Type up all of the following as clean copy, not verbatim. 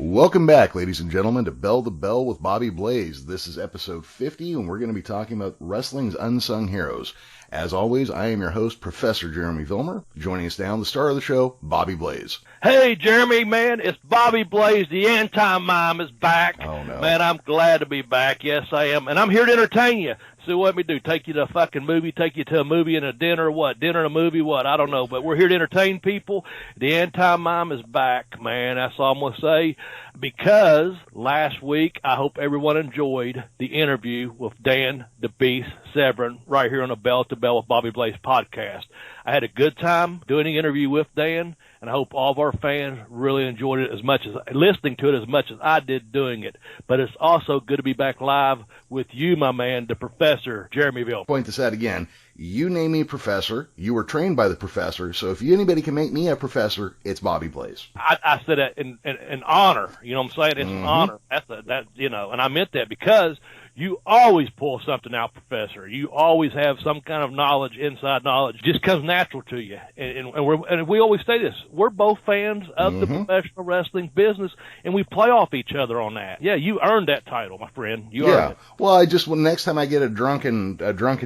Welcome back, ladies and gentlemen, to Bell to Bell with Bobby Blaze. This is episode 50, and we're going to be talking about wrestling's unsung heroes. As always, I am your host, Professor Jeremy Vilmer. Joining us now, the star of the show, Bobby Blaze. Hey, Jeremy, man, it's Bobby Blaze. The anti-mime is back. Oh, no. Man, I'm glad to be back. Yes, I am. And I'm here to entertain you. So what me do? Take you to a fucking movie, take you to a movie and a dinner, what? Dinner and a movie, what? I don't know. But we're here to entertain people. The anti-mime is back, man. That's all I'm going to say. Because last week, I hope everyone enjoyed the interview with Dan the Beast Severin right here on the Bell to Bell with Bobby Blaze podcast. I had a good time doing the interview with Dan, and I hope all of our fans really enjoyed it as much as listening to it as much as I did doing it. But it's also good to be back live with you, my man, the Professor Jeremy Ville. Point this out again. You name me Professor. You were trained by the Professor. So if anybody can make me a Professor, it's Bobby Blaze. I said that in honor. You know what I'm saying? It's an honor. And I meant that because you always pull something out, Professor. You always have some kind of knowledge, inside knowledge, just comes natural to you. And we always say this. We're both fans of the professional wrestling business, and we play off each other on that. Yeah, you earned that title, my friend. You earned it. Well, next time I get a drunken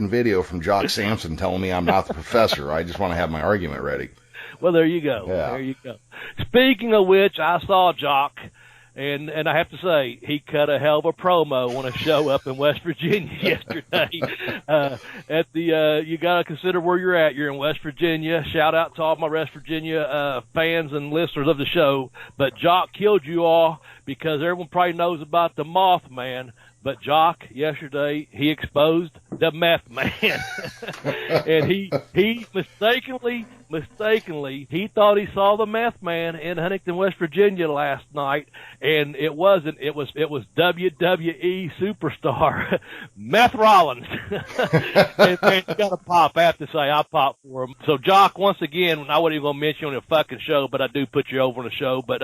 video from Jock Sampson telling me I'm not the Professor, I just want to have my argument ready. Well, there you go. Yeah. There you go. Speaking of which, I saw Jock. And I have to say, he cut a hell of a promo on a show up in West Virginia yesterday. You gotta consider where you're at. You're in West Virginia. Shout out to all my West Virginia fans and listeners of the show. But Jock killed you all because everyone probably knows about the Mothman. But Jock, yesterday, he exposed the Meth Man. And he mistakenly, he thought he saw the Meth Man in Huntington, West Virginia last night, and it wasn't. It was WWE superstar Meth Rollins. and you got to pop. I have to say, I popped for him. So Jock, once again, I wasn't even going to mention on the fucking show, but I do put you over on the show. But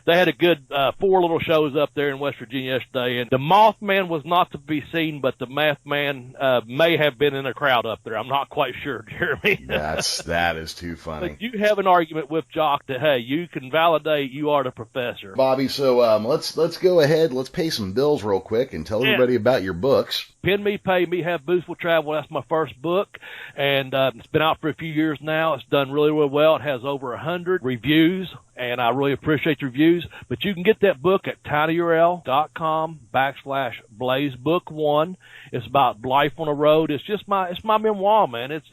they had a good 4 little shows up there in West Virginia yesterday, and the Mothman was not to be seen, but the Meth Man may have been in a crowd up there. I'm not quite sure, Jeremy. That is too funny. But you have an argument with Jock that, hey, you can validate you are the Professor. Bobby, so let's go ahead. Let's pay some bills real quick and tell everybody about your books. Pin Me, Pay Me, Have Boots Will Travel. That's my first book, and it's been out for a few years now. It's done really, really well. It has over 100 reviews, and I really appreciate the reviews. But you can get that book at tinyurl.com/blazebook1. It's about life on the road. It's my memoir, man. It's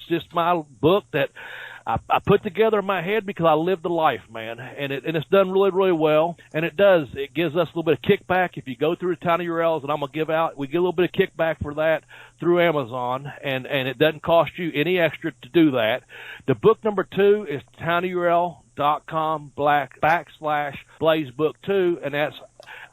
just my book that I put together in my head because I lived the life, man, and it's done really, really well. And it gives us a little bit of kickback if you go through the Tiny URLs that I'm gonna give out. We get a little bit of kickback for that through Amazon, and it doesn't cost you any extra to do that. The book number 2 is tinyurl.com/blazebook2, and that's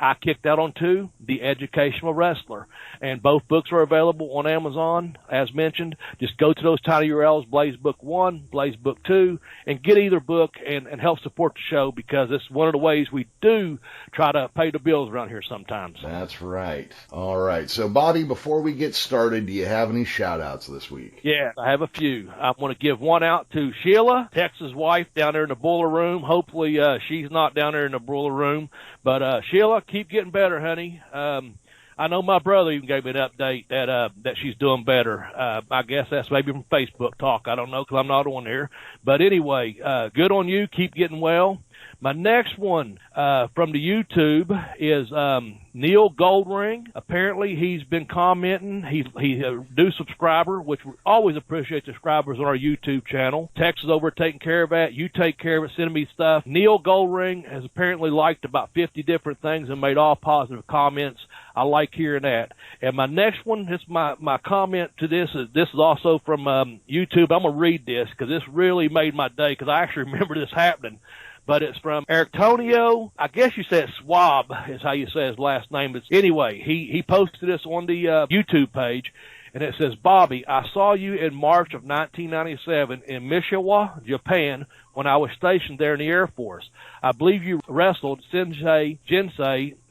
I kicked out on 2, The Educational Wrestler. And both books are available on Amazon, as mentioned. Just go to those tiny URLs, Blaze Book 1, Blaze Book 2, and get either book and help support the show because it's one of the ways we do try to pay the bills around here sometimes. That's right. All right. So, Bobby, before we get started, do you have any shout-outs this week? Yeah, I have a few. I want to give one out to Sheila, Texas wife down there in the boiler room. Hopefully she's not down there in the boiler room. But Sheila, keep getting better, honey. I know my brother even gave me an update that she's doing better. I guess that's maybe from Facebook talk. I don't know because I'm not on there. But anyway, good on you. Keep getting well. My next one from the YouTube is Neil Goldring. Apparently, he's been commenting. He's a new subscriber, which we always appreciate subscribers on our YouTube channel. Tex is over taking care of that. You take care of it, sending me stuff. Neil Goldring has apparently liked about 50 different things and made all positive comments. I like hearing that. And my next one, my comment to this is also from YouTube. I'm going to read this because this really made my day because I actually remember this happening. But it's from Antonio, I guess you said Swab is how you say his last name. But anyway, he posted this on the YouTube page, and it says, Bobby, I saw you in March of 1997 in Mishiwa, Japan, when I was stationed there in the Air Force. I believe you wrestled Jinsei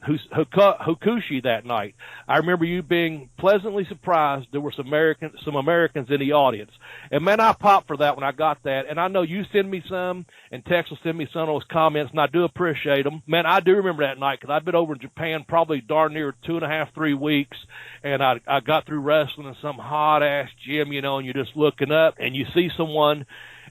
Hokushi that night. I remember you being pleasantly surprised there were some Americans in the audience. And, man, I popped for that when I got that. And I know you send me some, and Tex will send me some of those comments, and I do appreciate them. Man, I do remember that night because I've been over in Japan probably darn near 2.5, 3 weeks, and I got through wrestling in some hot-ass gym, you know, and you're just looking up, and you see someone,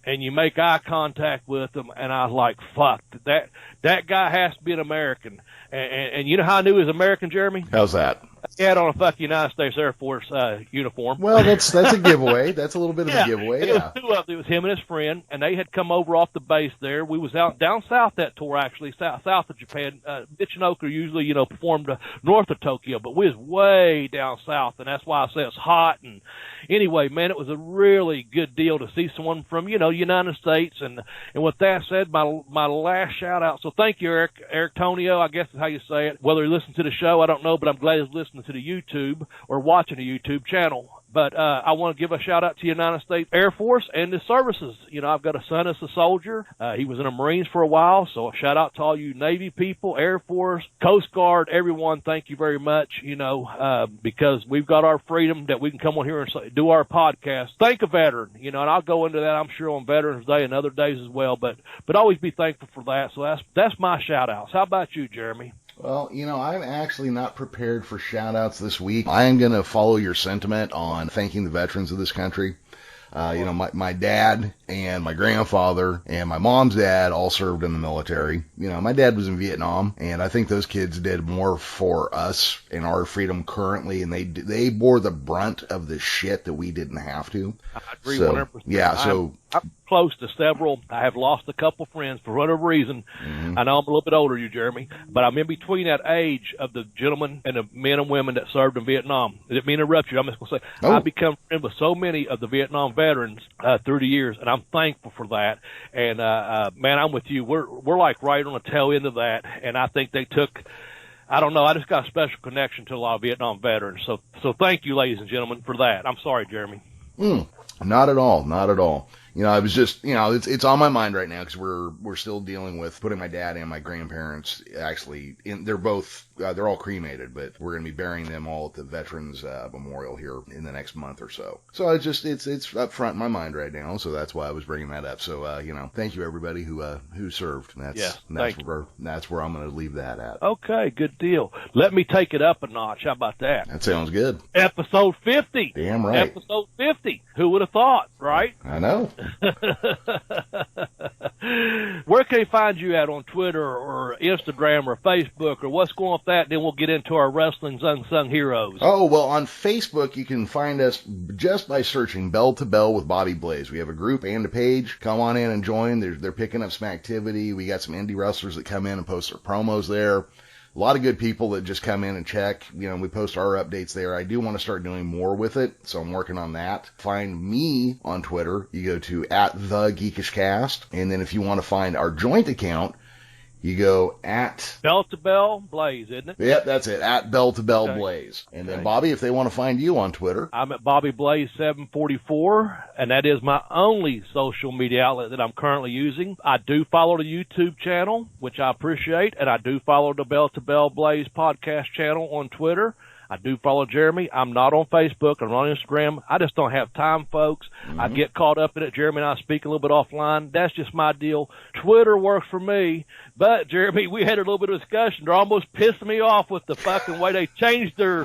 and you make eye contact with them, and I was like, fuck, that guy has to be an American. And you know how I knew he was American, Jeremy? How's that? He had on a fucking United States Air Force uniform. Well, that's a giveaway. That's a little bit of a giveaway, yeah. It was him and his friend, and they had come over off the base there. We was out down south that tour, actually, south of Japan. Michinoku usually, you know, performed north of Tokyo, but we was way down south, and that's why I say it's hot. And anyway, man, it was a really good deal to see someone from, you know, United States. And with that said, my last shout-out. So thank you, Eric Tonio, I guess is how you say it. Whether he listens to the show, I don't know, but I'm glad he's listening to the YouTube or watching the YouTube channel. But I want to give a shout out to the United States Air Force and the services. You know, I've got a son that's a soldier. He was in the Marines for a while, so a shout out to all you Navy people, Air Force, Coast Guard, everyone. Thank you very much. You know, because we've got our freedom that we can come on here and do our podcast. Thank a veteran. You know, and I'll go into that, I'm sure, on Veterans Day and other days as well. But always be thankful for that. So that's my shout outs. How about you, Jeremy? Well, you know, I'm actually not prepared for shout-outs this week. I am going to follow your sentiment on thanking the veterans of this country. You know, my dad and my grandfather and my mom's dad all served in the military. You know, my dad was in Vietnam, and I think those kids did more for us and our freedom currently, and they bore the brunt of the shit that we didn't have to. I agree 100%. Yeah, so I'm close to several. I have lost a couple friends for whatever reason. Mm-hmm. I know I'm a little bit older than you, Jeremy, but I'm in between that age of the gentlemen and the men and women that served in Vietnam. I didn't mean to interrupt you. I'm just going to say I've become friends with so many of the Vietnam veterans through the years, and I'm thankful for that. And, man, I'm with you. We're like right on the tail end of that, and I think they took – I don't know. I just got a special connection to a lot of Vietnam veterans. So thank you, ladies and gentlemen, for that. I'm sorry, Jeremy. Not at all. Not at all. You know, I was just, you know, it's on my mind right now because we're still dealing with putting my dad and my grandparents actually in. They're both they're all cremated, but we're going to be burying them all at the Veterans Memorial here in the next month or so. So it's up front in my mind right now. So that's why I was bringing that up. So you know, thank you everybody who served. That's where I'm going to leave that at. Okay, good deal. Let me take it up a notch. How about that? That sounds good. Episode 50. Damn right. Episode 50. Who would have thought, right? I know. Where can they find you at on Twitter or Instagram or Facebook, or what's going on with that? Then we'll get into our Wrestling's Unsung Heroes. Oh, well, on Facebook, you can find us just by searching Bell to Bell with Bobby Blaze. We have a group and a page. Come on in and join. They're picking up some activity. We got some indie wrestlers that come in and post their promos there. A lot of good people that just come in and check. You know, we post our updates there. I do want to start doing more with it, so I'm working on that. Find me on Twitter. You go to @TheGeekishCast, and then if you want to find our joint account, you go at Bell to Bell Blaze, isn't it? Yep, that's it. Bell to Bell Blaze. And then, Bobby, if they want to find you on Twitter, I'm at Bobby Blaze 744, and that is my only social media outlet that I'm currently using. I do follow the YouTube channel, which I appreciate, and I do follow the Bell to Bell Blaze podcast channel on Twitter. I do follow Jeremy. I'm not on Facebook. I'm not on Instagram. I just don't have time, folks. Mm-hmm. I get caught up in it. Jeremy and I speak a little bit offline. That's just my deal. Twitter works for me. But, Jeremy, we had a little bit of discussion. They're almost pissing me off with the fucking way they changed their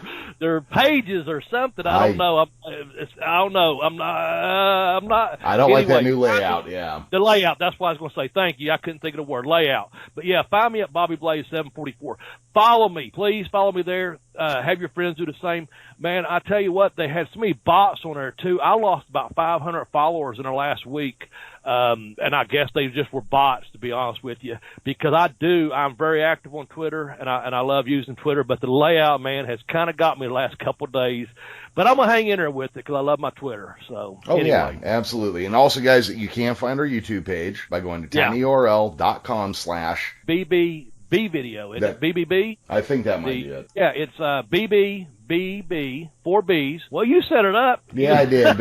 pages or something. I don't know. I don't know. I'm not. I don't like that new layout, yeah. The layout. That's why I was going to say thank you. I couldn't think of the word layout. But, yeah, find me at Bobby Blaze 744. Follow me. Please follow me there. Have your friends do the same. Man, I tell you what, they had so many bots on there, too. I lost about 500 followers in the last week, and I guess they just were bots, to be honest with you, because I'm very active on Twitter, and I love using Twitter, but the layout, man, has kind of got me the last couple of days. But I'm going to hang in there with it because I love my Twitter. So, anyway. Yeah, absolutely. And also, guys, you can find our YouTube page by going to tinyurl.com/BB video, isn't it? BBB? I think that might be it. Yeah, it's BBBB, 4 Bs. Well, you set it up. Yeah, I did,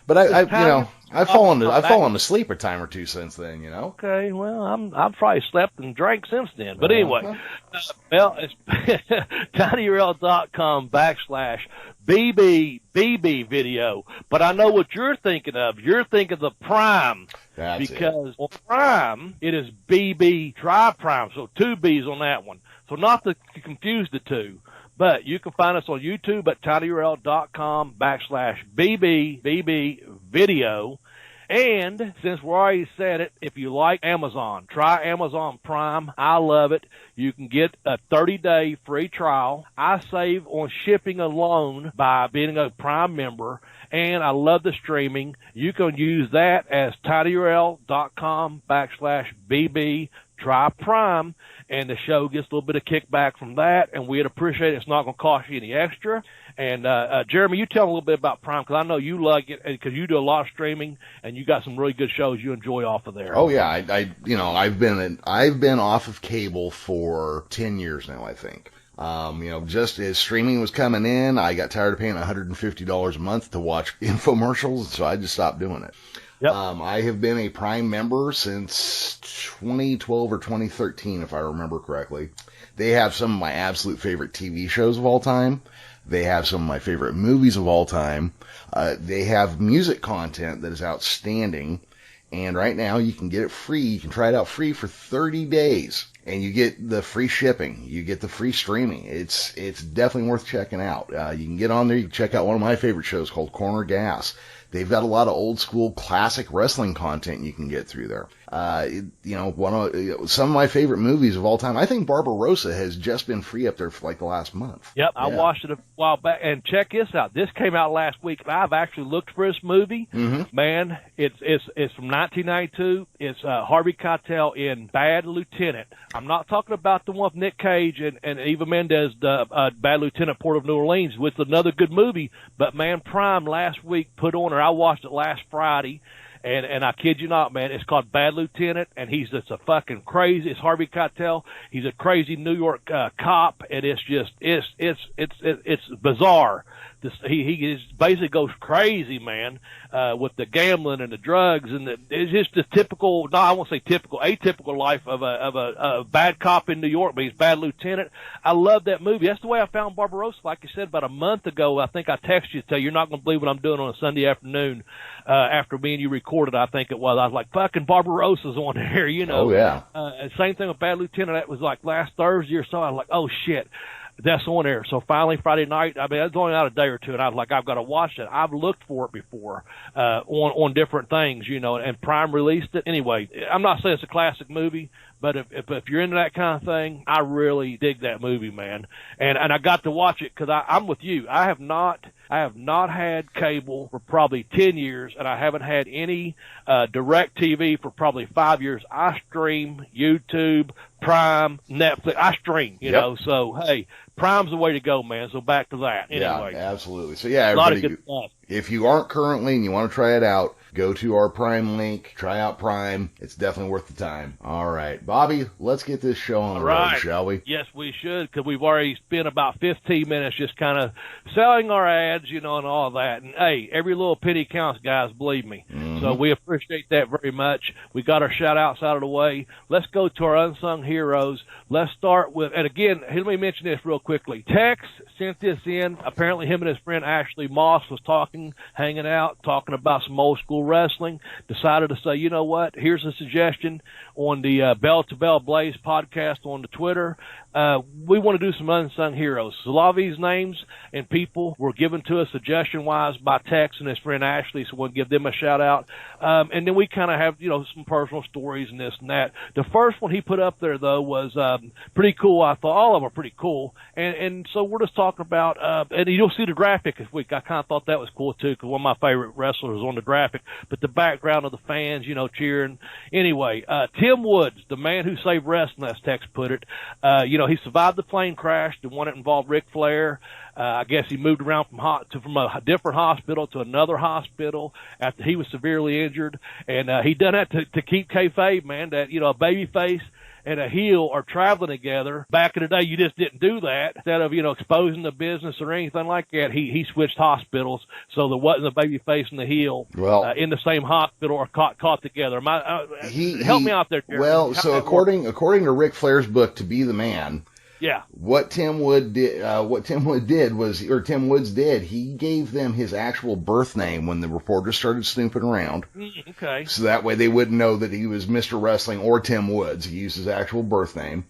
But I've fallen asleep a time or two since then, you know. Okay, well, I've probably slept and drank since then. But anyway, well, it's tinyurl.com/BB video. But I know what you're thinking of. You're thinking of the Prime. Because on Prime, it is BB Dry Prime. So 2 B's on that one. So not to confuse the two. But you can find us on YouTube at tinyurl.com/BB video. And since we already said it, if you like Amazon, try Amazon Prime. I love it. You can get a 30-day free trial. I save on shipping alone by being a Prime member. And I love the streaming. You can use that as tinyurl.com/BB try Prime, and the show gets a little bit of kickback from that, and we'd appreciate it. It's not going to cost you any extra. And Jeremy, you tell them a little bit about Prime, because I know you like it, because you do a lot of streaming, and you got some really good shows you enjoy off of there. Oh yeah, I've been off of cable for 10 years now, I think. Just as streaming was coming in, I got tired of paying $150 a month to watch infomercials, so I just stopped doing it. Yep. I have been a Prime member since 2012 or 2013, if I remember correctly. They have some of my absolute favorite TV shows of all time. They have some of my favorite movies of all time. They have music content that is outstanding. And right now you can get it free. You can try it out free for 30 days. And you get the free shipping. You get the free streaming. It's definitely worth checking out. You can get on there. You can check out one of my favorite shows called Corner Gas. They've got a lot of old school classic wrestling content you can get through there. Some of my favorite movies of all time. I think Barbarossa has just been free up there for like the last month. Yep, I watched it a while back. And check this out. This came out last week. I've actually looked for this movie. Mm-hmm. Man, it's from 1992. It's Harvey Keitel in Bad Lieutenant. I'm not talking about the one with Nick Cage and Eva Mendes, Bad Lieutenant, Port of New Orleans, which is another good movie. But man, Prime last week put on her. I watched it last Friday. And I kid you not, man, it's called Bad Lieutenant, and he's just a fucking crazy. It's Harvey Keitel. He's a crazy New York cop, and it's just it's bizarre. He basically goes crazy, man, with the gambling and the drugs, and it's just the typical. No, I won't say typical, atypical life of a bad cop in New York, but he's Bad Lieutenant. I love that movie. That's the way I found Barbarossa. Like you said, about a month ago, I think I texted you to tell you, you're not going to believe what I'm doing on a Sunday afternoon. After me and you recorded, I think it was. I was like, fucking Barbarossa's on there, you know. Oh, yeah. Same thing with Bad Lieutenant. That was like last Thursday or so. I was like, oh, shit, that's on there. So finally, Friday night, I mean, it was only out a day or two, and I was like, I've got to watch it. I've looked for it before on different things, you know, and Prime released it. Anyway, I'm not saying it's a classic movie, but if you're into that kind of thing, I really dig that movie, man. And I got to watch it because I'm with you. I have not had cable for probably 10 years, and I haven't had any direct TV for probably 5 years. I stream YouTube, Prime, Netflix. I stream, you know. So, hey, Prime's the way to go, man. So back to that. Anyway. Yeah, absolutely. So, yeah, everybody, if you aren't currently and you want to try it out, go to our Prime link, try out Prime. It's definitely worth the time. All right, Bobby, let's get this show on the road, shall we? Yes, we should, because we've already spent about 15 minutes just kind of selling our ads, you know, and all that. And, hey, every little penny counts, guys, believe me. Mm-hmm. So we appreciate that very much. We got our shout-outs out of the way. Let's go to our Unsung Heroes. Let's start with, and again, let me mention this real quickly. Tex sent this in. Apparently him and his friend Ashley Moss was hanging out, talking about some old school wrestling, decided to say, you know what, here's a suggestion on the Bell to Bell Blaze podcast on the Twitter. We want to do some Unsung Heroes. So a lot of these names and people were given to us suggestion-wise by Tex and his friend Ashley, so we'll give them a shout-out. And then we kind of have, you know, some personal stories and this and that. The first one he put up there, though, was pretty cool. I thought all of them are pretty cool. And so we're just talking about, and you'll see the graphic this week. I kind of thought that was cool, too, because one of my favorite wrestlers was on the graphic. But the background of the fans, you know, cheering. Anyway, Tim Woods, the man who saved wrestling, as Tex put it, you know, he survived the plane crash, the one that involved Ric Flair. I guess he moved around from a different hospital to another hospital after he was severely injured. And he done that to keep kayfabe, man, that, you know, a baby face and a heel are traveling together. Back in the day, you just didn't do that. Instead of, exposing the business or anything like that, he switched hospitals so there wasn't a baby face and the heel in the same hospital or caught together. Help me out there, Jeremy. Well, so according to Ric Flair's book, To Be the Man, yeah, what Tim Woods did, he gave them his actual birth name when the reporters started snooping around. Okay. So that way they wouldn't know that he was Mr. Wrestling or Tim Woods. He used his actual birth name.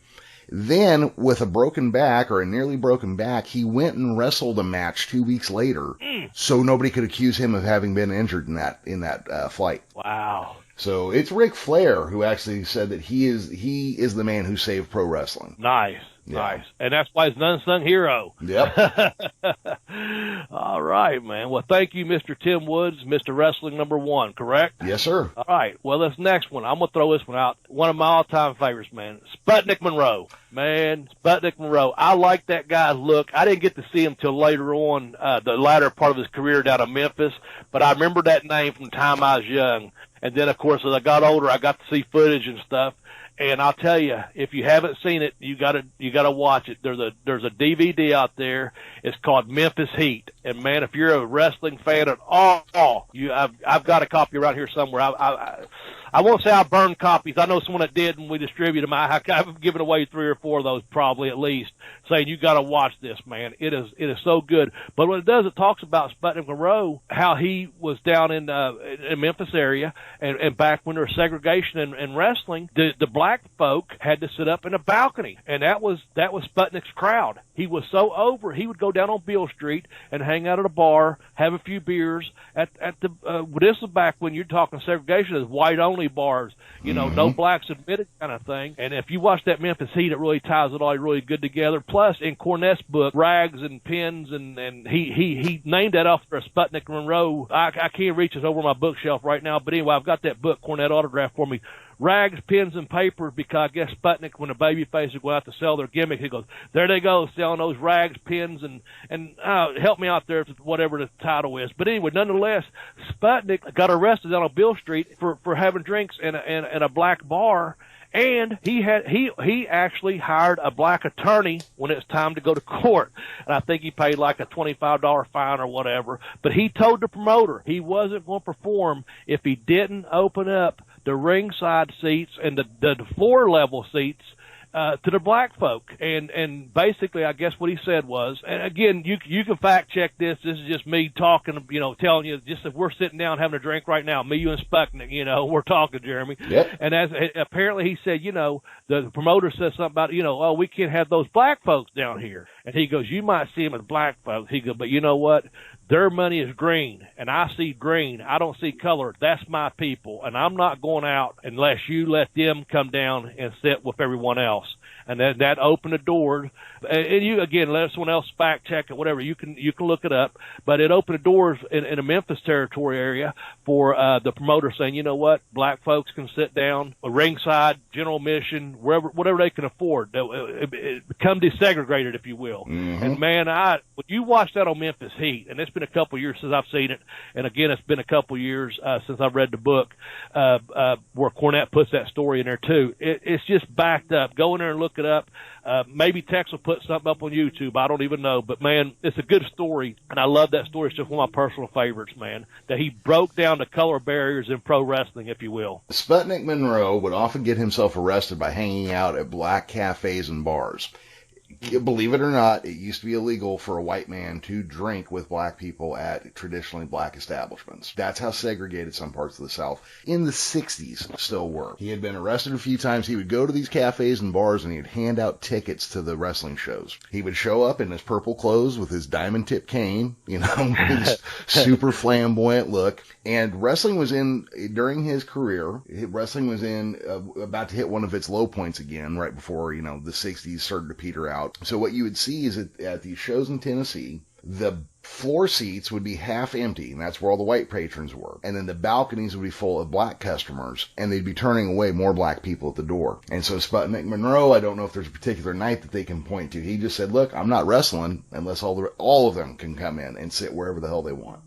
Then, with a broken back, or a nearly broken back, he went and wrestled a match 2 weeks later, so nobody could accuse him of having been injured in that fight. Wow. So it's Ric Flair who actually said that he is the man who saved pro wrestling. Nice. Nice. And that's why he's an unsung hero. Yep. All right, man. Well, thank you, Mr. Tim Woods, Mr. Wrestling #1, correct? Yes, sir. All right. Well, this next one, I'm going to throw this one out. One of my all-time favorites, man. Sputnik Monroe. Man, Sputnik Monroe. I like that guy's look. I didn't get to see him till later on, the latter part of his career down in Memphis, but I remember that name from the time I was young. And then, of course, as I got older, I got to see footage and stuff. And I'll tell you, if you haven't seen it, you gotta watch it. There's a DVD out there. It's called Memphis Heat. And man, if you're a wrestling fan at all, I've got a copy around here somewhere. I won't say I burned copies. I know someone that did, and we distributed them. I've given away 3 or 4 of those, probably at least, saying you got to watch this, man. It is so good. But what it does, it talks about Sputnik Monroe, how he was down in Memphis area, and back when there was segregation in wrestling, the black folk had to sit up in a balcony, and that was Sputnik's crowd. He was so over, he would go down on Beale Street and hang out at a bar, have a few beers at the. This was back when you're talking segregation as white only bars, no blacks admitted kind of thing. And if you watch that Memphis Heat, it really ties it all really good together. Plus, in Cornette's book, Rags and Pins, and he named that after a Sputnik Monroe. I can't reach it over my bookshelf right now, but anyway, I've got that book, Cornette autographed for me. Rags, Pins, and Paper, because I guess Sputnik, when the babyface would go out to sell their gimmick, he goes, there they go, selling those rags, pins, and help me out there, whatever the title is. But anyway, nonetheless, Sputnik got arrested on Beale Street for having drinks in a black bar, and he actually hired a black attorney when it was time to go to court. And I think he paid like a $25 fine or whatever. But he told the promoter he wasn't going to perform if he didn't open up the ringside seats and the floor level seats to the black folk. And basically, I guess what he said was, and again, you can fact check this. This is just me talking, telling you, just if we're sitting down having a drink right now, me, you, and Sputnik, we're talking, Jeremy. Yep. And apparently he said, the promoter said something about, oh, we can't have those black folks down here. And he goes, you might see them as black folks. He goes, but you know what? Their money is green, and I see green. I don't see color. That's my people, and I'm not going out unless you let them come down and sit with everyone else. And that opened the door. And you, again, let someone else fact check it, whatever. You can look it up. But it opened the doors in a Memphis territory area for the promoter saying, you know what, black folks can sit down, a ringside, general admission, whatever they can afford. It become desegregated, if you will. Mm-hmm. And man, when you watch that on Memphis Heat, and it's been a couple years since I've seen it, and again, it's been a couple years since I've read the book where Cornette puts that story in there too. It's just backed up. Go in there and look it up. Maybe Tex will put something up on YouTube. I don't even know. But, man, it's a good story, and I love that story. It's just one of my personal favorites, man, that he broke down the color barriers in pro wrestling, if you will. Sputnik Monroe would often get himself arrested by hanging out at black cafes and bars. Believe it or not, it used to be illegal for a white man to drink with black people at traditionally black establishments. That's how segregated some parts of the South in the 60s still were. He had been arrested a few times. He would go to these cafes and bars and he'd hand out tickets to the wrestling shows. He would show up in his purple clothes with his diamond tip cane, his super flamboyant look. And wrestling was during his career, wrestling was about to hit one of its low points again right before, the 60s started to peter out. So what you would see is at these shows in Tennessee, the floor seats would be half empty, and that's where all the white patrons were. And then the balconies would be full of black customers, and they'd be turning away more black people at the door. And so Sputnik Monroe, I don't know if there's a particular night that they can point to. He just said, look, I'm not wrestling unless all of them can come in and sit wherever the hell they want.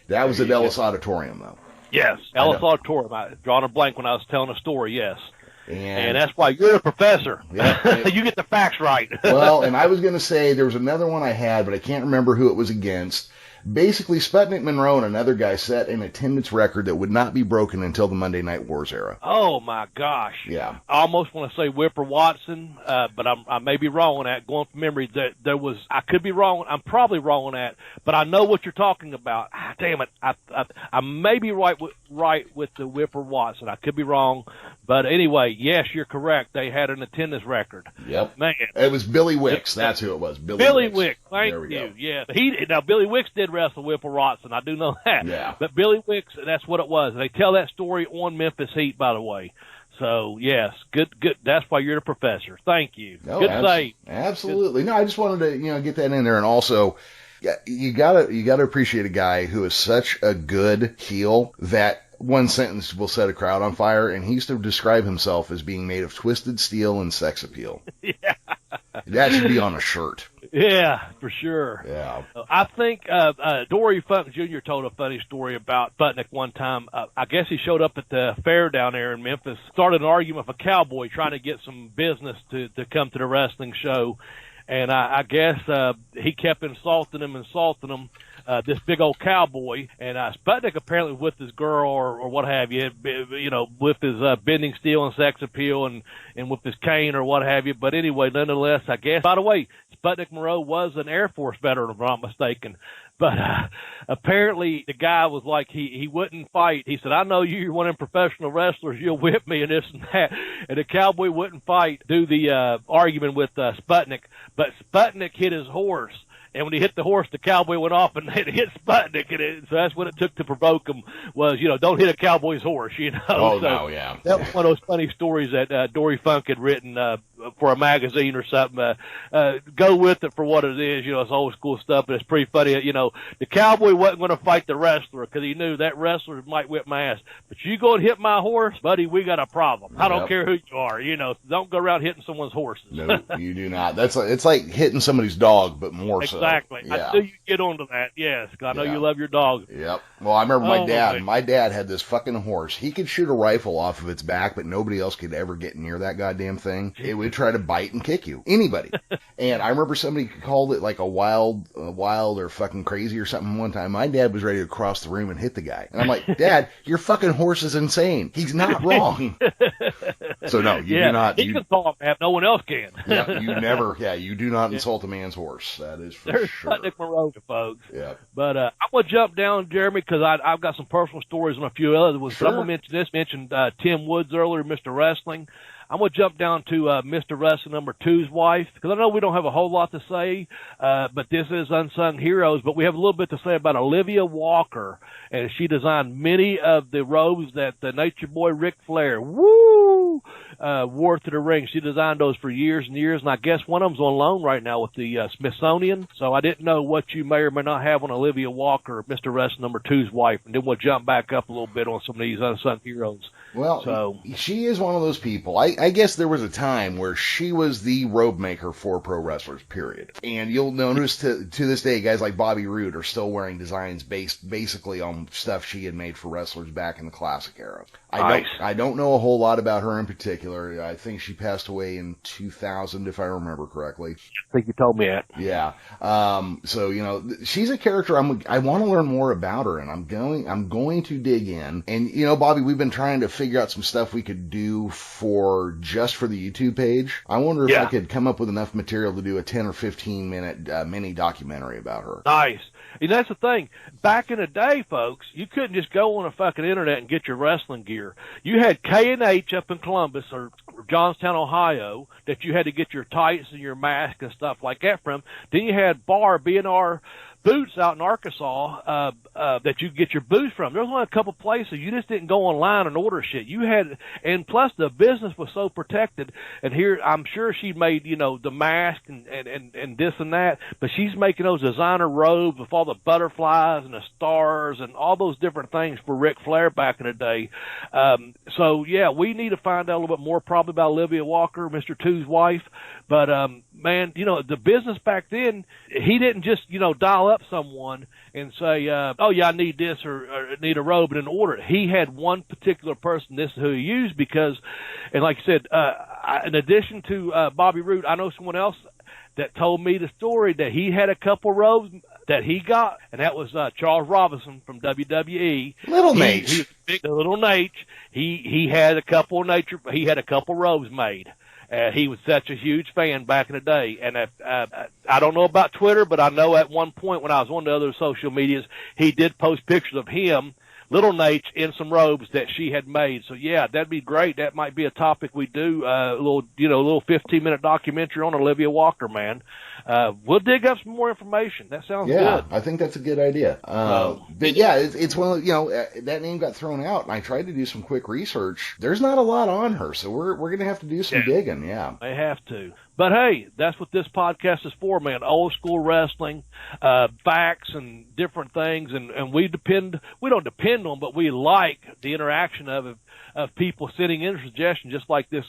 That was at Ellis Auditorium, though. Yes, Ellis Auditorium. I drawn a blank when I was telling a story, yes. And that's why you're a professor. Yeah, you get the facts right. Well, and I was going to say there was another one I had, but I can't remember who it was against. Basically, Sputnik Monroe and another guy set an attendance record that would not be broken until the Monday Night Wars era. Oh, my gosh. Yeah. I almost want to say Whipper Watson, but I may be wrong on that. Going from memory, there was, I could be wrong. I'm probably wrong on that, but I know what you're talking about. Damn it. I may be right with the Whipper Watson. I could be wrong. But anyway, yes, you're correct. They had an attendance record. Yep. Man. It was Billy Wicks. That's who it was. Billy Wicks. Thank you. Go. Yeah. Now, Billy Wicks did wrestle Whipper Watson. I do know that. Yeah. But Billy Wicks, that's what it was. They tell that story on Memphis Heat, by the way. So, yes, good. That's why you're the professor. Thank you. No, good save. Absolutely. No, I just wanted to, get that in there. And also, you gotta appreciate a guy who is such a good heel that one sentence will set a crowd on fire, and he used to describe himself as being made of twisted steel and sex appeal. Yeah. That should be on a shirt. Yeah, for sure. Yeah. I think Dory Funk Jr. told a funny story about Sputnik one time. I guess he showed up at the fair down there in Memphis, started an argument with a cowboy trying to get some business to come to the wrestling show. And I guess he kept insulting him, this big old cowboy. And Sputnik apparently with his girl or what have you, with his bending steel and sex appeal and with his cane or what have you. But anyway, nonetheless, I guess, by the way, Sputnik Monroe was an Air Force veteran, if I'm not mistaken. But apparently the guy was like, he wouldn't fight. He said, I know you're one of them professional wrestlers. You'll whip me and this and that. And the cowboy wouldn't fight, do the argument with Sputnik. But Sputnik hit his horse. And when he hit the horse, the cowboy went off and hit Sputnik. So that's what it took to provoke him was, don't hit a cowboy's horse, Oh, so no, yeah. That was one of those funny stories that Dory Funk had written for a magazine or something. Go with it for what it is. It's old school stuff, but it's pretty funny. The cowboy wasn't going to fight the wrestler because he knew that wrestler might whip my ass. But you go and hit my horse, buddy, we got a problem. I don't care who you are. Don't go around hitting someone's horses. No, you do not. It's like hitting somebody's dog, but more so. Exactly. Yeah. I knew you get onto that. Yes. I know you love your dog. Yep. Well, I remember my dad. Man. My dad had this fucking horse. He could shoot a rifle off of its back, but nobody else could ever get near that goddamn thing. It would try to bite and kick you. Anybody. And I remember somebody called it like a wild or fucking crazy or something one time. My dad was ready to cross the room and hit the guy. And I'm like, Dad, your fucking horse is insane. He's not wrong. So no, you do not. He can talk, man. No one else can. You do not insult a man's horse. That is for There's sure. Sputnik Monroe, folks. Yeah. But I'm going to jump down, Jeremy, because I've got some personal stories on a few other ones. Sure. Someone mentioned Tim Woods earlier, Mr. Wrestling. I'm going to jump down to Mr. Wrestling number 2's wife, because I know we don't have a whole lot to say, but this is Unsung Heroes, but we have a little bit to say about Olivia Walker, and she designed many of the robes that the Nature Boy Ric Flair, wore to the ring. She designed those for years and years, and I guess one of them's on loan right now with the Smithsonian, so I didn't know what you may or may not have on Olivia Walker, Mr. Wrestling number 2's wife, and then we'll jump back up a little bit on some of these Unsung Heroes. Well, she is one of those people. I guess there was a time where she was the robe maker for pro wrestlers, period. And you'll notice to this day, guys like Bobby Roode are still wearing designs based basically on stuff she had made for wrestlers back in the classic era. I don't know a whole lot about her in particular. I think she passed away in 2000, if I remember correctly. I think you told me that. Yeah. So, she's a character I want to learn more about her, and I'm going to dig in. And, Bobby, we've been trying to figure out some stuff we could do for the YouTube page. I wonder if I could come up with enough material to do a 10 or 15 minute mini documentary about her. Nice. And that's the thing. Back in the day, folks, you couldn't just go on a fucking internet and get your wrestling gear. You had K&H up in Columbus or Johnstown, Ohio, that you had to get your tights and your mask and stuff like that from. Then you had B&R Boots out in Arkansas that you get your boots from. There was only a couple places. You just didn't go online and order shit. You had, and plus the business was so protected. And here, I'm sure she made, the mask and this and that, but she's making those designer robes with all the butterflies and the stars and all those different things for Ric Flair back in the day. So yeah, we need to find out a little bit more probably about Olivia Walker, Mr. 2's wife. But, man, the business back then, he didn't just, dial up someone and say, oh, yeah, I need this or need a robe and then order it. He had one particular person, this is who he used, because And like you said, in addition to Bobby Roode, I know someone else that told me the story that he had a couple robes that he got, and that was Charles Robinson from WWE. Little Nate. He was big, the Little Nate. He had a couple robes made. He was such a huge fan back in the day. And I don't know about Twitter, but I know at one point when I was on the other social medias, he did post pictures of him, Little Nate, in some robes that she had made. So yeah, that'd be great. That might be a topic we do, a little 15-minute documentary on Olivia Walker, man. We'll dig up some more information. That sounds good. Yeah, I think that's a good idea. But yeah, it's one of, that name got thrown out, and I tried to do some quick research. There's not a lot on her, so we're going to have to do some digging, yeah. They have to. But hey, that's what this podcast is for, man. Old school wrestling, facts and different things, and we don't depend on, but we like the interaction of people sending in suggestions, just like this,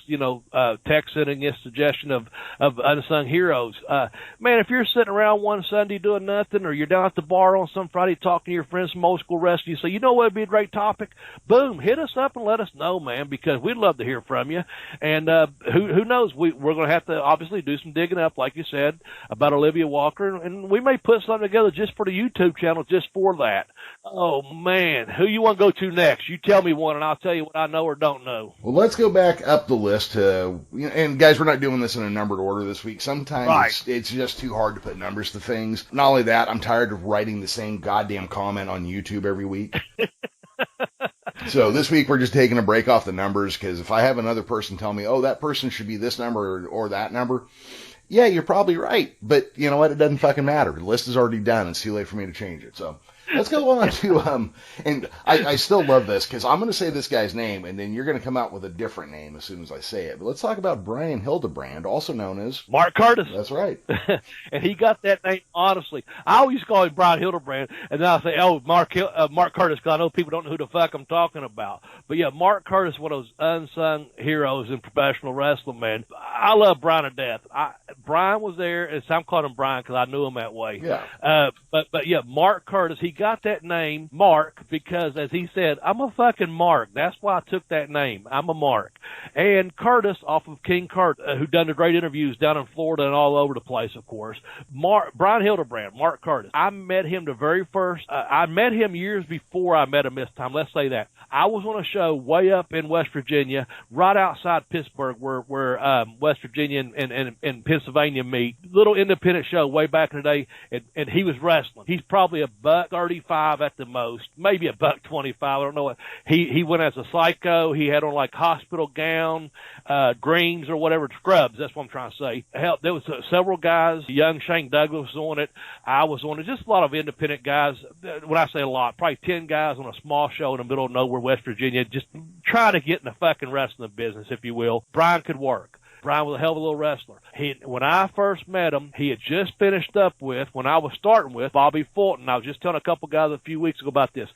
text sending this suggestion of Unsung Heroes. Man, if you're sitting around one Sunday doing nothing, or you're down at the bar on some Friday talking to your friends from old school wrestling, you say, you know what would be a great topic? Boom, hit us up and let us know, man, because we'd love to hear from you. And who knows, we're going to have to obviously do some digging up, like you said, about Olivia Walker, and we may put something together just for the YouTube channel, just for that. Oh, man, who you want to go to next? You tell me one, and I'll tell you what I know or don't know. Well, let's go back up the list to, and guys, we're not doing this in a numbered order this week. Sometimes it's just too hard to put numbers to things. Not only that, I'm tired of writing the same goddamn comment on YouTube every week. So this week we're just taking a break off the numbers, because if I have another person tell me, oh, that person should be this number or that number, yeah, you're probably right. But you know what? It doesn't fucking matter. The list is already done. It's too late for me to change it. So let's go on to, and I still love this, because I'm going to say this guy's name, and then you're going to come out with a different name as soon as I say it. But let's talk about Brian Hildebrand, also known as Mark Curtis. That's right. And he got that name, honestly. I always call him Brian Hildebrand, and then I'll say, oh, Mark Curtis, because I know people don't know who the fuck I'm talking about. But yeah, Mark Curtis, one of those unsung heroes in professional wrestling, man. I love Brian to death. Brian was there, and I'm calling him Brian because I knew him that way. Yeah. But yeah, Mark Curtis, he got that name, Mark, because as he said, I'm a fucking Mark. That's why I took that name. I'm a Mark. And Curtis, off of King Kurt, who done the great interviews down in Florida and all over the place, of course. Brian Hildebrand, Mark Curtis. I met him the very first, I met him years before I met him this time. Let's say that. I was on a show way up in West Virginia, right outside Pittsburgh, where West Virginia and Pennsylvania meet. Little independent show way back in the day, and he was wrestling. He's probably $135 at the most, maybe $125. I don't know what. He went as a psycho. He had on like hospital gown, greens or whatever, scrubs. That's what I'm trying to say. Hell, there was several guys. Young Shane Douglas was on it. I was on it. Just a lot of independent guys. When I say a lot, probably 10 guys on a small show in the middle of nowhere, West Virginia, just trying to get in the fucking wrestling business, if you will. Brian could work. Brian was a hell of a little wrestler. When I first met him, he had just finished up with, when I was starting with, Bobby Fulton. I was just telling a couple guys a few weeks ago about this.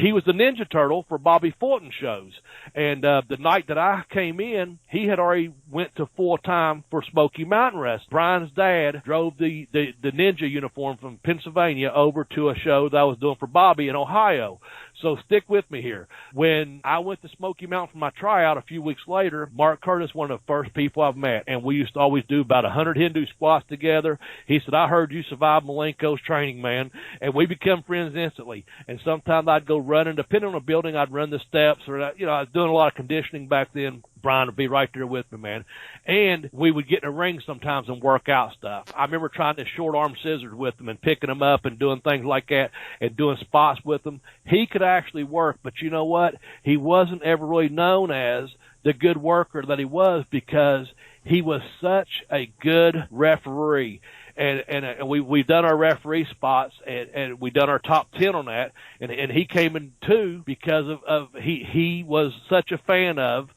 He was the Ninja Turtle for Bobby Fulton shows. And the night that I came in, he had already went to full-time for Smoky Mountain Wrestling. Brian's dad drove the Ninja uniform from Pennsylvania over to a show that I was doing for Bobby in Ohio. So stick with me here. When I went to Smoky Mountain for my tryout a few weeks later, Mark Curtis, one of the first people I've met, and we used to always do about 100 Hindu squats together. He said, I heard you survived Malenko's training, man. And we become friends instantly. And sometimes I'd go running, depending on the building, I'd run the steps, or, I was doing a lot of conditioning back then. Brian would be right there with me, man. And we would get in a ring sometimes and work out stuff. I remember trying to short arm scissors with him and picking them up and doing things like that and doing spots with him. He could actually work, but you know what? He wasn't ever really known as the good worker that he was, because he was such a good referee. And we've done our referee spots, and we've done our top 10 on that, and he came in too because of he was such a fan of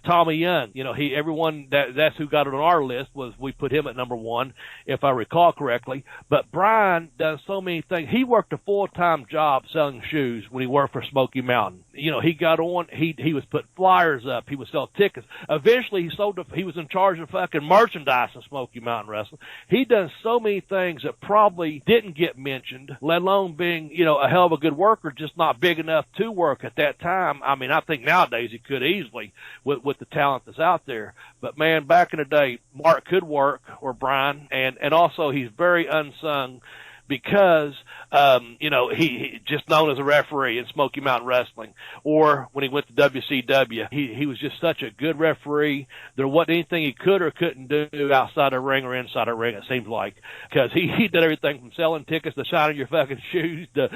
Tommy Young. Everyone that's who got it on our list, was we put him at number one, if I recall correctly. But Brian done so many things. He worked a full-time job selling shoes when he worked for Smoky Mountain. He got on, he was putting flyers up, he would sell tickets. Eventually he was in charge of fucking merchandise in Smoky Mountain Wrestling. He done so many things that probably didn't get mentioned, let alone being, a hell of a good worker, just not big enough to work at that time. I mean, I think nowadays he could easily with the talent that's out there. But man, back in the day, Mark could work, or Brian, and also he's very unsung because, he just known as a referee in Smoky Mountain Wrestling, or when he went to WCW, he was just such a good referee. There wasn't anything he could or couldn't do outside the ring or inside the ring, it seems like, because he did everything from selling tickets to shining your fucking shoes to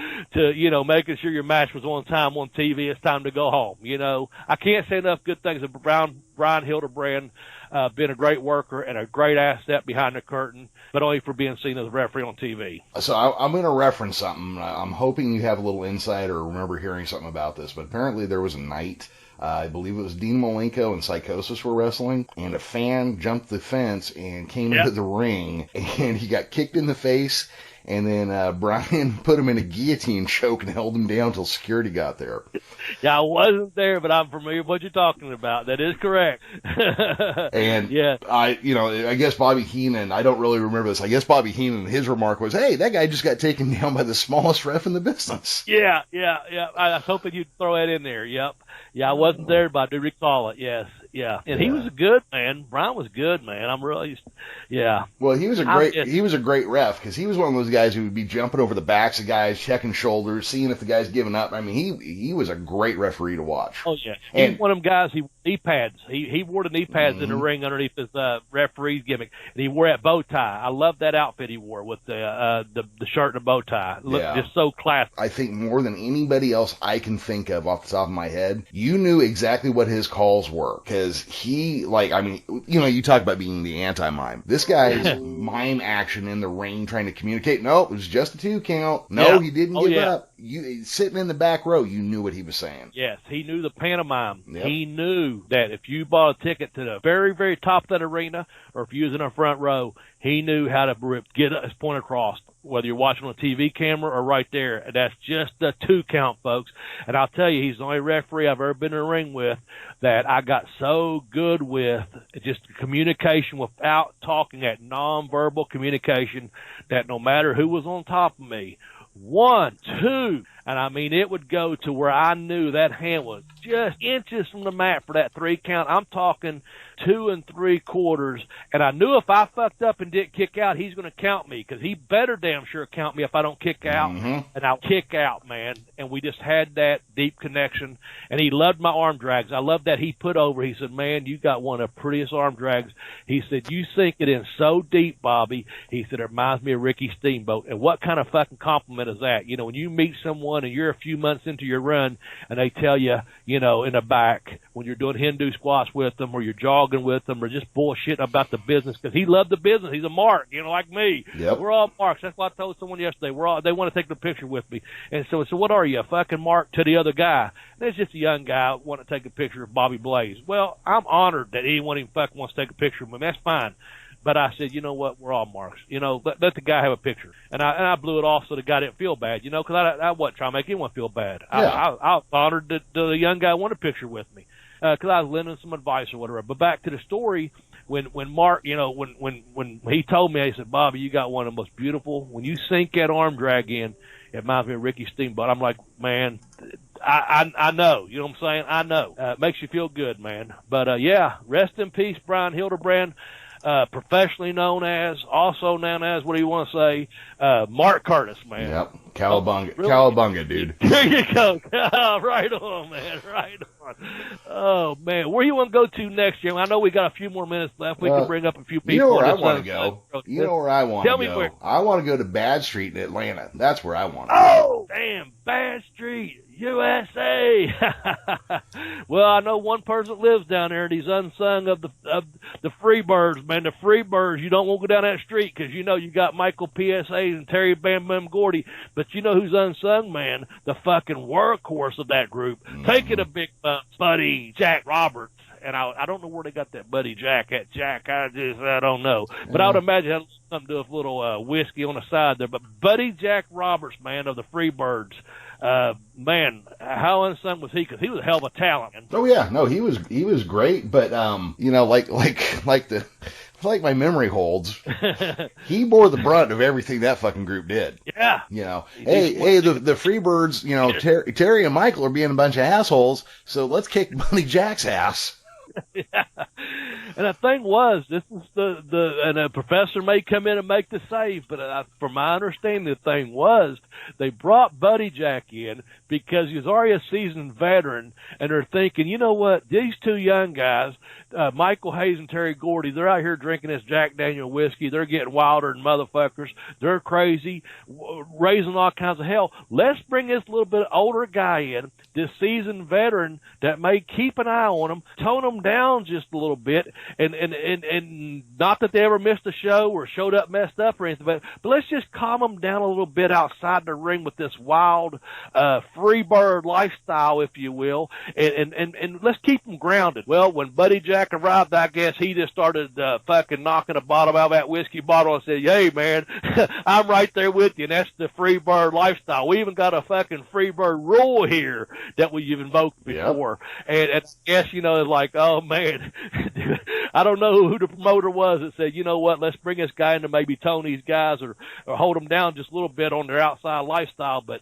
making sure your match was on time on TV. It's time to go home. I can't say enough good things about Brian Hildebrand. Been a great worker and a great asset behind the curtain, but only for being seen as a referee on TV. So I'm going to reference something. I'm hoping you have a little insight or remember hearing something about this, but apparently there was a night, I believe it was Dean Malenko and Psychosis were wrestling, and a fan jumped the fence and came into the ring, and he got kicked in the face, and then Brian put him in a guillotine choke and held him down until security got there. Yeah, I wasn't there, but I'm familiar with what you're talking about. That is correct. And I guess Bobby Heenan, I don't really remember this. I guess Bobby Heenan, his remark was, "Hey, that guy just got taken down by the smallest ref in the business." Yeah. I was hoping you'd throw that in there. Yep. Yeah, I wasn't there, but I do recall it. Yes. Yeah. And he was a good man. Brian was good, man. I'm really, yeah. Well, he was a great ref, because he was one of those guys who would be jumping over the backs of guys, checking shoulders, seeing if the guy's giving up. I mean, he was a great referee to watch. Oh yeah. He's one of them guys. He wore knee pads. He wore the knee pads in the ring underneath his referee's gimmick, and he wore that bow tie. I love that outfit he wore with the shirt and the bow tie. Looked just so classic. I think more than anybody else I can think of off the top of my head, you knew exactly what his calls were, because he, you talk about being the anti-mime. This guy's mime action in the ring trying to communicate. No, it was just a 2 count. No, he didn't give up. You sitting in the back row, you knew what he was saying. Yes, he knew the pantomime. Yep. He knew that if you bought a ticket to the very, very top of that arena, or if you was in the front row, he knew how to get his point across, whether you're watching on a TV camera or right there. And that's just a 2 count, folks. And I'll tell you, he's the only referee I've ever been in a ring with that I got so good with, just communication without talking, that nonverbal communication, that no matter who was on top of me, 1, 2, and I mean, it would go to where I knew that hand was just inches from the mat for that 3 count. I'm talking 2 3/4, and I knew if I fucked up and didn't kick out, he's going to count me, because he better damn sure count me if I don't kick out, and I'll kick out, man. And we just had that deep connection, and he loved my arm drags. I love that he put over. He said, "Man, you got one of the prettiest arm drags." He said, "You sink it in so deep, Bobby." He said, "It reminds me of Ricky Steamboat." And what kind of fucking compliment is that? When you meet someone and you're a few months into your run, and they tell you, in the back, when you're doing Hindu squats with them, or you're jogging with them, or just bullshit about the business, because he loved the business. He's a mark, like me. Yep. We're all marks. That's what I told someone yesterday. They want to take a picture with me. And so what are you, a fucking mark to the other guy? And it's just a young guy wanting to take a picture of Bobby Blaze. Well, I'm honored that anyone even fucking wants to take a picture of him. That's fine. But I said, you know what? We're all marks. Let the guy have a picture. And I blew it off so the guy didn't feel bad, because I wasn't trying to make anyone feel bad. Yeah. I was honored that the young guy wanted a picture with me, because I was lending some advice or whatever. But back to the story, when Mark, when he told me, he said, "Bobby, you got one of the most beautiful, when you sink that arm drag in, it reminds me of Ricky Steamboat." I'm like, man, I know. You know what I'm saying? I know. It makes you feel good, man. But, rest in peace, Brian Hildebrand. Professionally known as, also known as, what do you want to say, Mark Curtis, man. Yep, Cowabunga, really? Cowabunga, dude. There you go. Right on, man, right on. Oh, man, where you want to go to next, Jim? I know we got a few more minutes left. We can bring up a few people. You know where I want to go? You know where I want to go? Tell me where. I want to go to Bad Street in Atlanta. That's where I want to go. Oh, damn, Bad Street. USA. Well, I know one person that lives down there, and he's unsung of the Freebirds, man. The Freebirds, you don't want to go down that street, because you got Michael PSA and Terry Bam Bam Gordy, but you know who's unsung, man? The fucking workhorse of that group. Taking a big buddy, Jack Roberts. And I don't know where they got that Buddy Jack at. Jack, I don't know. But I would imagine it had something to do with a little whiskey on the side there. But Buddy Jack Roberts, man, of the Freebirds, man, how unsung was he? Because he was a hell of a talent. Oh yeah, no, he was great. But like my memory holds, he bore the brunt of everything that fucking group did. Yeah. Hey, the Freebirds, Terry and Michael are being a bunch of assholes, so let's kick Buddy Jack's ass. Yeah. And the thing was, this is and a professor may come in and make the save, but from my understanding, the thing was they brought Buddy Jack in because he was already a seasoned veteran, and they're thinking, you know what, these two young guys, Michael Hayes and Terry Gordy, they're out here drinking this Jack Daniel whiskey. They're getting wilder than motherfuckers. They're crazy, raising all kinds of hell. Let's bring this little bit older guy in, this seasoned veteran that may keep an eye on them, tone them down just a little bit, and not that they ever missed a show or showed up messed up or anything, but let's just calm them down a little bit outside the ring with this wild, free bird lifestyle, if you will, and let's keep them grounded. Well, when Buddy Jack arrived, I guess he just started fucking knocking the bottom out of that whiskey bottle and said, hey, man, I'm right there with you, and that's the free bird lifestyle. We even got a fucking free bird rule here that we've invoked before. Yep. And I guess, you know, it's like, oh, man, I don't know who the promoter was that said, you know what, let's bring this guy in to maybe tone these guys or hold them down just a little bit on their outside lifestyle. But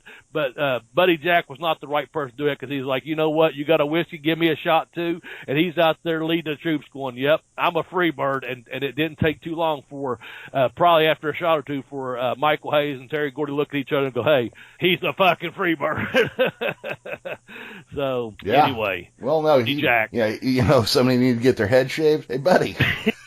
Buddy Jack was not the right person to do it because he's like, you know what, you got a whiskey, give me a shot too. And he's out there leading the troops going, yep, I'm a free bird. And it didn't take too long for probably after a shot or two for Michael Hayes and Terry Gordy look at each other and go, hey, he's a fucking free bird. So anyway, well, no, Jack. Yeah, you know, somebody needed to get their head shaved. Hey, buddy.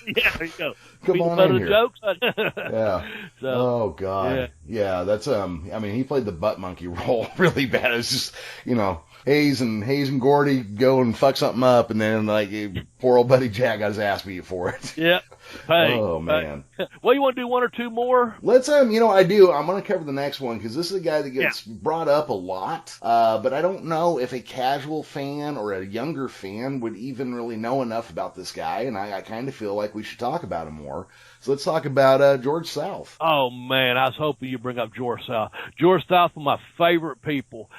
Yeah, there you go. Come on in here. Jokes. Yeah. So, oh God. Yeah. That's I mean, he played the butt monkey role really bad. It's just, you know, Hayes and Gordy go and fuck something up, and then like poor old Buddy Jack got his ass beat for it. Yeah. Hey. Oh man. Well, you want to do one or two more? Let's you know, I do. I'm going to cover the next one because this is a guy that gets brought up a lot. But I don't know if a casual fan or a younger fan would even really know enough about this guy, and I kind of feel like we should talk about him more. So let's talk about George South. Oh, man, I was hoping you'd bring up George South. George South, one of my favorite people.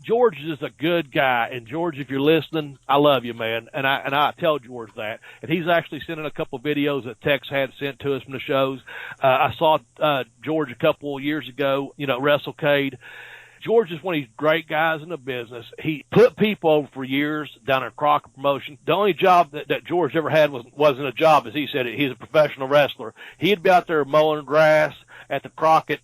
George is a good guy, and George, if you're listening, I love you, man. And I tell George that. And he's actually sending a couple of videos that Tex had sent to us from the shows. I saw George a couple of years ago, you know, WrestleCade. George is one of these great guys in the business. He put people over for years down at Crockett Promotion. The only job that George ever had wasn't a job, as he said it. He's a professional wrestler. He'd be out there mowing grass at the Crockett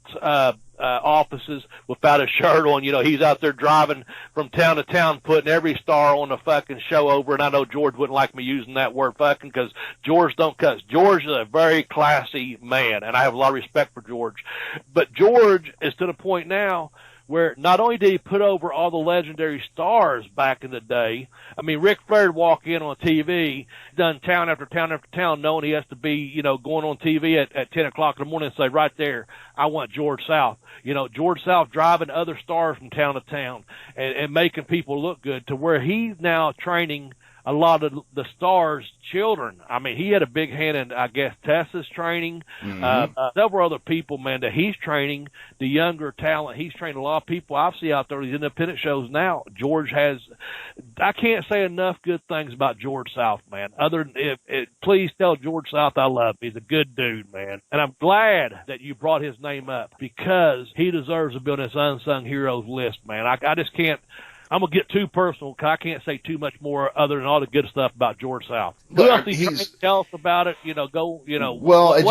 offices without a shirt on. You know, he's out there driving from town to town, putting every star on the fucking show over. And I know George wouldn't like me using that word fucking because George don't cuss. George is a very classy man, and I have a lot of respect for George. But George is to the point now where not only did he put over all the legendary stars back in the day, I mean, Ric Flair would walk in on TV, done town after town after town, knowing he has to be, you know, going on TV at 10 o'clock in the morning and say, right there, I want George South. You know, George South driving other stars from town to town and making people look good to where he's now training a lot of the stars' children. I mean, he had a big hand in, I guess, Tessa's training, several other people, man, that he's training, the younger talent. He's trained a lot of people I see out there, these independent shows now. George has, I can't say enough good things about George South, man. Other than, please tell George South I love him. He's a good dude, man. And I'm glad that you brought his name up because he deserves to be on this Unsung Heroes list, man. I just can't, I'm going to get too personal because I can't say too much more other than all the good stuff about George South. Who else do you tell us about it? You know, go, you know. Well,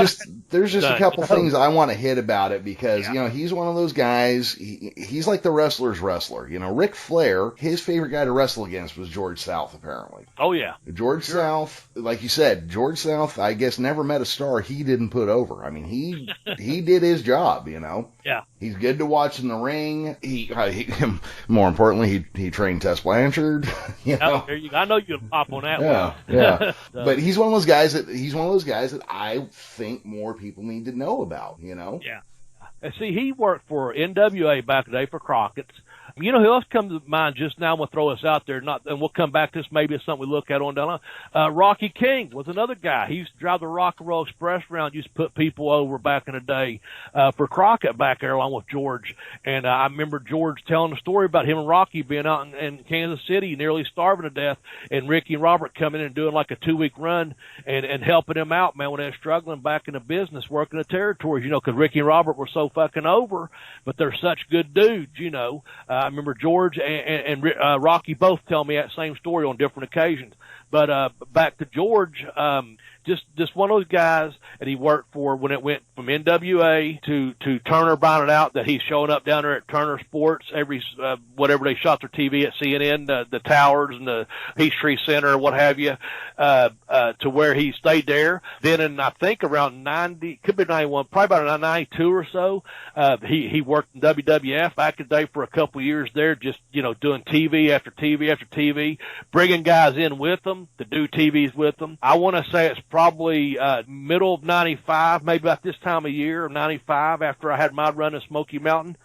there's just a couple things I want to hit about it because, you know, he's one of those guys, he's like the wrestler's wrestler. You know, Ric Flair, his favorite guy to wrestle against was George South, apparently. Oh, yeah. George South, like you said, George South, I guess, never met a star he didn't put over. I mean, he did his job, you know. Yeah. He's good to watch in the ring. More importantly, he trained Tess Blanchard. You know? There you go. I know you'll pop on that one. Yeah. So. But he's one of those guys that I think more people need to know about. You know. Yeah. And see, he worked for NWA back in the day for Crockett's. You know who else comes to mind just now? I'm going to throw us out there, and we'll come back to this. Maybe it's something we look at on down the line. Rocky King was another guy. He used to drive the Rock and Roll Express around, used to put people over back in the day for Crockett back there along with George. And I remember George telling a story about him and Rocky being out in Kansas City, nearly starving to death, and Ricky and Robert coming in and doing like a 2-week run and helping him out, man, when they were struggling back in the business, working the territories, you know, because Ricky and Robert were so fucking over, but they're such good dudes, you know. I remember George and Rocky both tell me that same story on different occasions. But back to George, just one of those guys, and he worked for, when it went from NWA to Turner buying it out, that he's showing up down there at Turner Sports every whatever they shot their TV at CNN, the Towers and the Peachtree Center or what have you, to where he stayed there. Then in, I think, around 90, could be 91, probably about 92 or so, he worked in WWF back in the day for a couple of years there, just, doing TV after TV after TV, bringing guys in with them to do TVs with them. I want to say it's probably middle of 95, maybe about this time of year, 95, after I had my run in Smoky Mountain.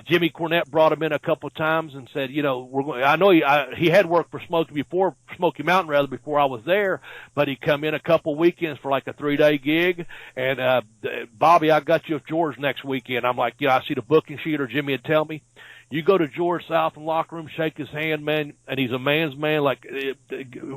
Jimmy Cornette brought him in a couple of times and said, we're going. I know he had worked for Smoky Mountain before I was there, but he come in a couple weekends for like a 3-day gig. And Bobby, I got you with George next weekend. I'm like, I see the booking sheet, or Jimmy would tell me. You go to George South in the locker room, shake his hand, man, and he's a man's man. Like,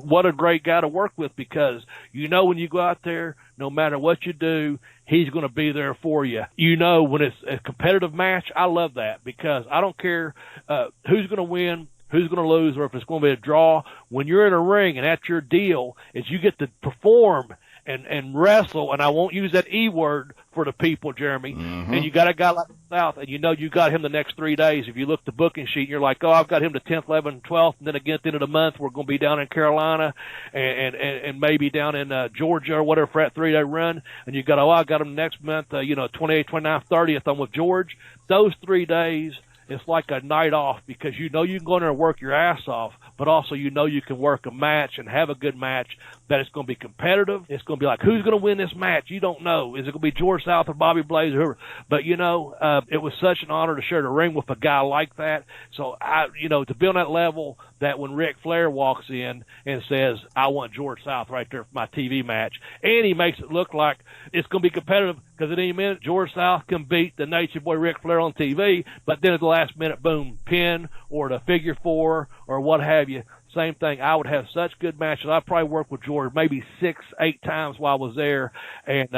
what a great guy to work with, because when you go out there, no matter what you do, he's going to be there for you. When it's a competitive match, I love that, because I don't care who's going to win, who's going to lose, or if it's going to be a draw. When you're in a ring and that's your deal, is you get to perform and wrestle, and I won't use that E word for the people, Jeremy. Mm-hmm. And you got a guy like South, and you got him the next 3 days. If you look at the booking sheet, you're like, I've got him the 10th, 11th, 12th, and then again at the end of the month, we're going to be down in Carolina and maybe down in Georgia or whatever for that 3-day run. And you got, I got him next month, 28th, 29th, 30th, I'm with George. Those 3 days, it's like a night off, because you can go in there and work your ass off, but also you can work a match and have a good match, that it's going to be competitive. It's going to be like, who's going to win this match? You don't know. Is it going to be George South or Bobby Blaze or whoever? But, it was such an honor to share the ring with a guy like that. So, to be on that level, that when Ric Flair walks in and says, I want George South right there for my TV match, and he makes it look like it's going to be competitive, because at any minute, George South can beat the Nature Boy Ric Flair on TV, but then at the last minute, boom, pin or the figure 4 or what have you. Same thing. I would have such good matches. I probably worked with George maybe 6-8 times while I was there, and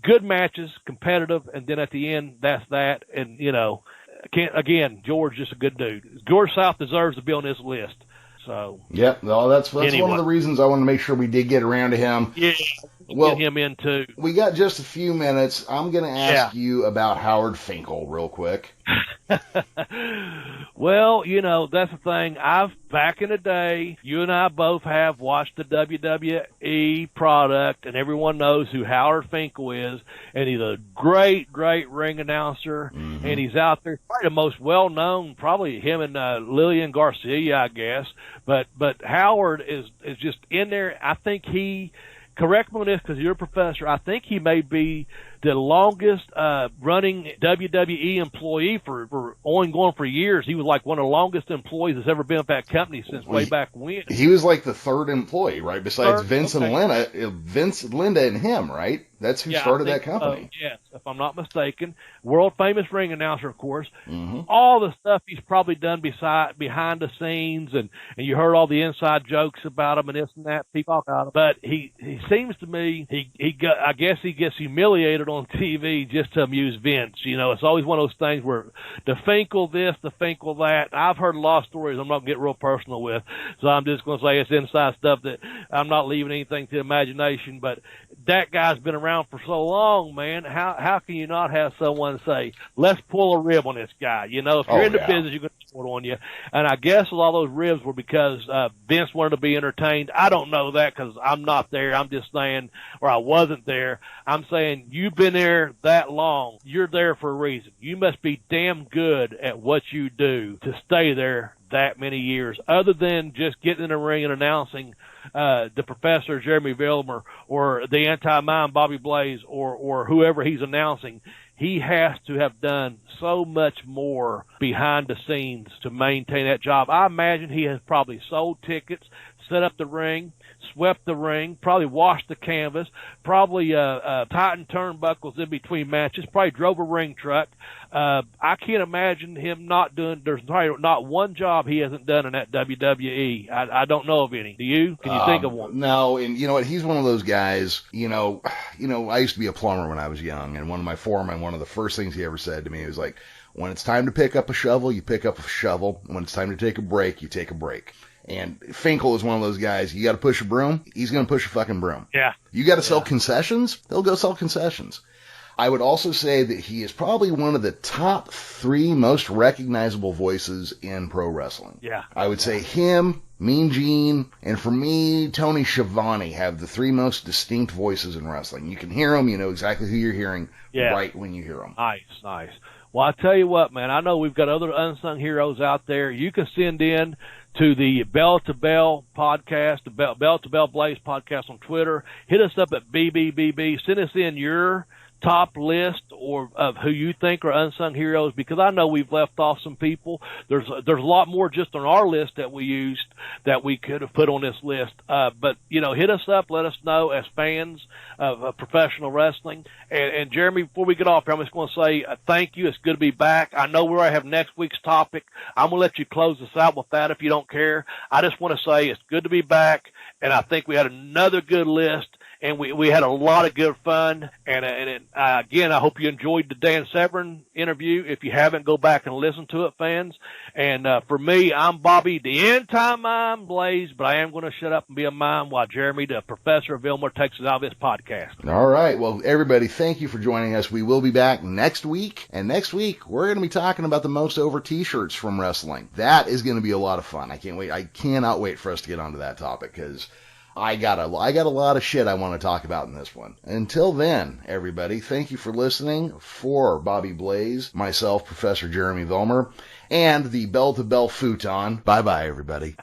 good matches, competitive. And then at the end, that's that. And George just a good dude. George South deserves to be on this list. So yep, no, that's anyway. One of the reasons I want to make sure we did get around to him. Yeah, get him in too. We got just a few minutes. I'm going to ask you about Howard Finkel real quick. Well, that's the thing. Back in the day, you and I both have watched the WWE product, and everyone knows who Howard Finkel is, and he's a great, great ring announcer, and he's out there, probably the most well-known, probably him and Lillian Garcia, I guess, but Howard is just in there. I think correct me on this, because you're a professor, I think he may be the longest running WWE employee for ongoing for years. He was like one of the longest employees that's ever been at that company since way back when. He was like the third employee, right? Besides Vince and Linda and him, right? That's who started that company. Yes, if I'm not mistaken. World famous ring announcer, of course. All the stuff he's probably done behind the scenes, and you heard all the inside jokes about him and this and that. People about him. But he seems to me, I guess he gets humiliated on TV just to amuse Vince. It's always one of those things where the Finkel this, the Finkel that. I've heard a lot of stories I'm not going to get real personal with, so I'm just going to say it's inside stuff that I'm not leaving anything to imagination. But that guy's been around for so long, man. How can you not have someone say, let's pull a rib on this guy? If you're in the business, you're going to put it on you. And I guess a lot of those ribs were because Vince wanted to be entertained. I don't know that, because I'm not there. I'm just saying, or I wasn't there. I'm saying, you've been there that long. You're there for a reason. You must be damn good at what you do to stay there that many years, other than just getting in the ring and announcing the Professor, Jeremy Vilmer, or the Anti-Mime, Bobby Blaze, or whoever he's announcing. He has to have done so much more behind the scenes to maintain that job. I imagine he has probably sold tickets, set up the ring, swept the ring, probably washed the canvas, probably tightened turnbuckles in between matches, probably drove a ring truck. I can't imagine him not doing, there's probably not one job he hasn't done in that WWE. I don't know of any. Do you? Can you think of one? No, and you know what? He's one of those guys, I used to be a plumber when I was young, and one of the first things he ever said to me was like, when it's time to pick up a shovel, you pick up a shovel. When it's time to take a break, you take a break. And Finkel is one of those guys, you got to push a broom, he's going to push a fucking broom. Yeah. You got to sell concessions, he'll go sell concessions. I would also say that he is probably one of the top 3 most recognizable voices in pro wrestling. Yeah. I would say him, Mean Gene, and for me, Tony Schiavone have the 3 most distinct voices in wrestling. You can hear them, you know exactly who you're hearing right when you hear them. Nice. Well, I tell you what, man, I know we've got other unsung heroes out there. You can send in to the Bell to Bell podcast, the Bell to Bell Blaze podcast on Twitter. Hit us up at BBBB. Send us in your top list or of who you think are unsung heroes, because I know we've left off some people. There's a lot more just on our list that we used that we could have put on this list. But hit us up, let us know as fans of professional wrestling. And Jeremy, before we get off here, I'm just going to say thank you. It's good to be back. I know we're going to have next week's topic. I'm going to let you close this out with that if you don't care. I just want to say it's good to be back, and I think we had another good list. And we had a lot of good fun. And again, I hope you enjoyed the Dan Severn interview. If you haven't, go back and listen to it, fans. And for me, I'm Bobby, the end-time mime, Blaze, but I am going to shut up and be a mime while Jeremy, the professor of Vilmore, takes us out of this podcast. All right. Well, everybody, thank you for joining us. We will be back next week. And next week, we're going to be talking about the most over T-shirts from wrestling. That is going to be a lot of fun. I can't wait. I cannot wait for us to get onto that topic, because I got a lot of shit I want to talk about in this one. Until then, everybody, thank you for listening. For Bobby Blaze, myself, Professor Jeremy Vilmer, and the Bell to Bell futon. Bye-bye, everybody.